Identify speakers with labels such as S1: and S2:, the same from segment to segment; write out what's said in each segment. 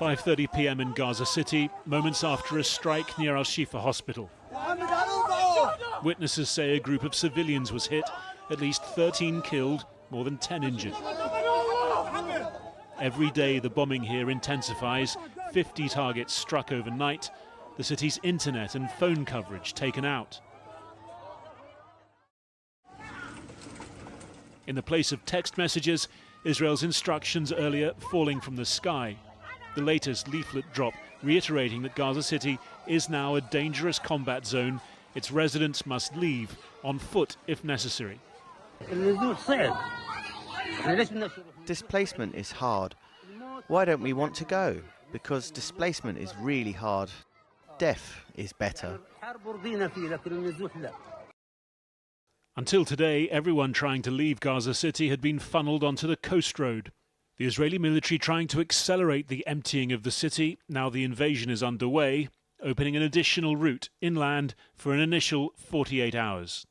S1: 5:30 p.m. in Gaza City, moments after a strike near Al-Shifa hospital. Witnesses say a group of civilians was hit, at least 13 killed, more than 10 injured. Every day the bombing here intensifies, 50 targets struck overnight, the city's internet and phone coverage taken out. In the place of text messages, Israel's instructions earlier falling from the sky. The latest leaflet drop reiterating that Gaza City is now a dangerous combat zone. Its residents must leave on foot if necessary.
S2: Displacement is hard. Why don't we want to go? Because displacement is really hard. Death is better.
S1: Until today, everyone trying to leave Gaza City had been funneled onto the coast road. The Israeli military trying to accelerate the emptying of the city. Now the invasion is underway, opening an additional route inland for an initial 48 hours.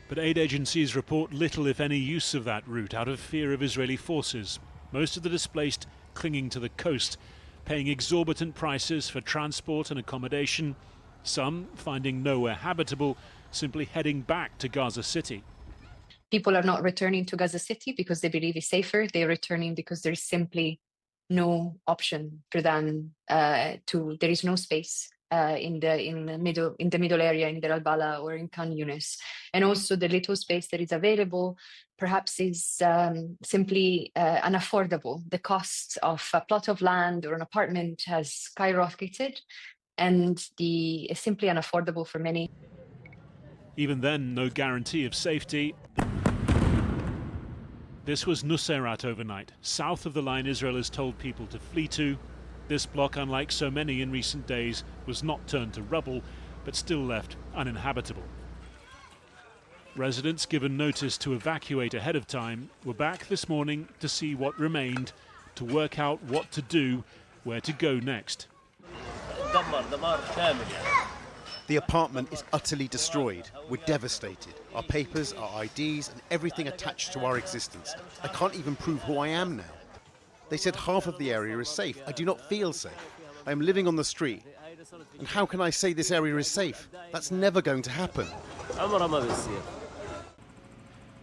S1: But aid agencies report little, if any, use of that route out of fear of Israeli forces. Most of the displaced clinging to the coast, paying exorbitant prices for transport and accommodation. Some finding nowhere habitable, simply heading back to Gaza City.
S3: People are not returning to Gaza City because they believe it's safer. They're returning because there's simply no option for them there is no space in the middle area in Deir al-Bala or in Khan Yunis. And also the little space that is available perhaps is simply unaffordable. The cost of a plot of land or an apartment has skyrocketed, and it's simply unaffordable for many.
S1: Even then, no guarantee of safety. This was Nuseirat overnight, south of the line Israel has told people to flee to. This block, unlike so many in recent days, was not turned to rubble, but still left uninhabitable. Residents given notice to evacuate ahead of time were back this morning to see what remained, to work out what to do, where to go next.
S4: The apartment is utterly destroyed. We're devastated. Our papers, our IDs, and everything attached to our existence. I can't even prove who I am now. They said half of the area is safe. I do not feel safe. I am living on the street. And how can I say this area is safe? That's never going to happen.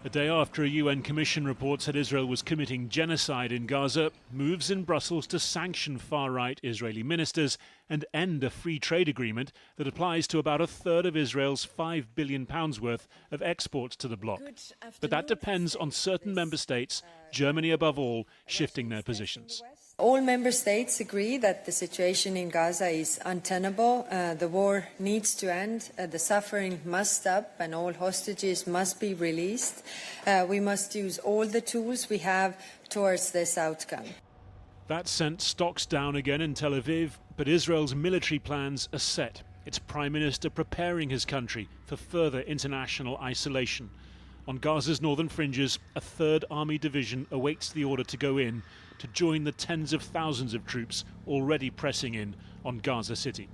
S1: A day after a UN commission report said Israel was committing genocide in Gaza, moves in Brussels to sanction far-right Israeli ministers and end a free trade agreement that applies to about a third of Israel's £5 billion worth of exports to the bloc. But that depends on certain member states, Germany above all, shifting their positions.
S5: All member states agree that the situation in Gaza is untenable. The war needs to end. The suffering must stop and all hostages must be released. We must use all the tools we have towards this outcome.
S1: That sent stocks down again in Tel Aviv, but Israel's military plans are set. Its prime minister preparing his country for further international isolation. On Gaza's northern fringes, a 3rd Army Division awaits the order to go in to join the tens of thousands of troops already pressing in on Gaza City.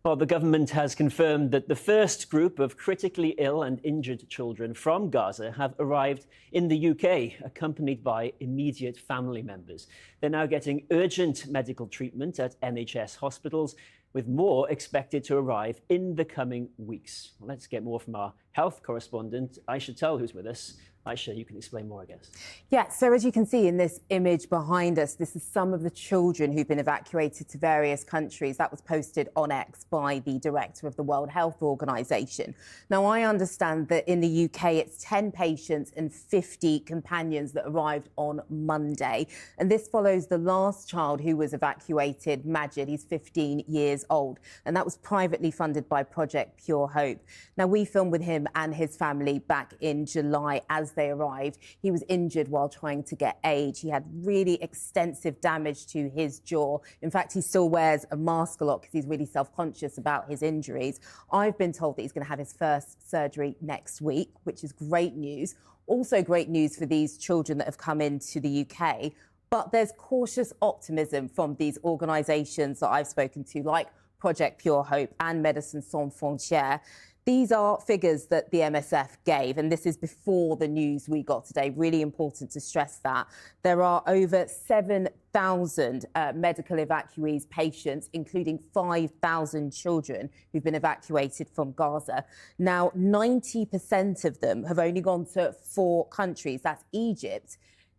S6: Well, the government has confirmed that the first group of critically ill and injured children from Gaza have arrived in the UK, accompanied by immediate family members. They're now getting urgent medical treatment at NHS hospitals, with more expected to arrive in the coming weeks. Well, let's get more from our health correspondent, Aisha Tell, who's with us. Aisha, you can explain more, I guess.
S7: Yeah, so as you can see in this image behind us, this is some of the children who've been evacuated to various countries. That was posted on X by the director of the World Health Organization. Now, I understand that in the UK, it's 10 patients and 50 companions that arrived on Monday. And this follows the last child who was evacuated, Majid. He's 15 years old. And that was privately funded by Project Pure Hope. Now, we filmed with him and his family back in July as they arrived. He was injured while trying to get aid. He had really extensive damage to his jaw. In fact, he still wears a mask a lot because he's really self-conscious about his injuries. I've been told that he's going to have his first surgery next week, which is great news. Also great news for these children that have come into the UK. But there's cautious optimism from these organisations that I've spoken to, like Project Pure Hope and Médecins Sans Frontières. These are figures that the MSF gave, and this is before the news we got today. Really important to stress that. There are over 7,000 medical evacuees patients, including 5,000 children who've been evacuated from Gaza. Now, 90% of them have only gone to 4 countries. That's Egypt,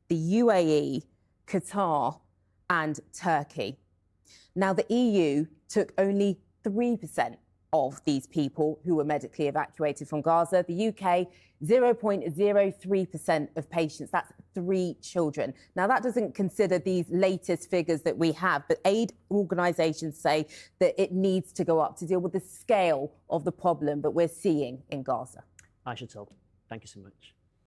S7: the UAE, Qatar, and Turkey. Now, the EU took only 3% of these people who were medically evacuated from Gaza. The UK, 0.03% of patients. That's 3 children. Now, that doesn't consider these latest figures that we have, but aid organisations say that it needs to go up to deal with the scale of the problem that we're seeing in Gaza.
S6: Aisha, thank you so much.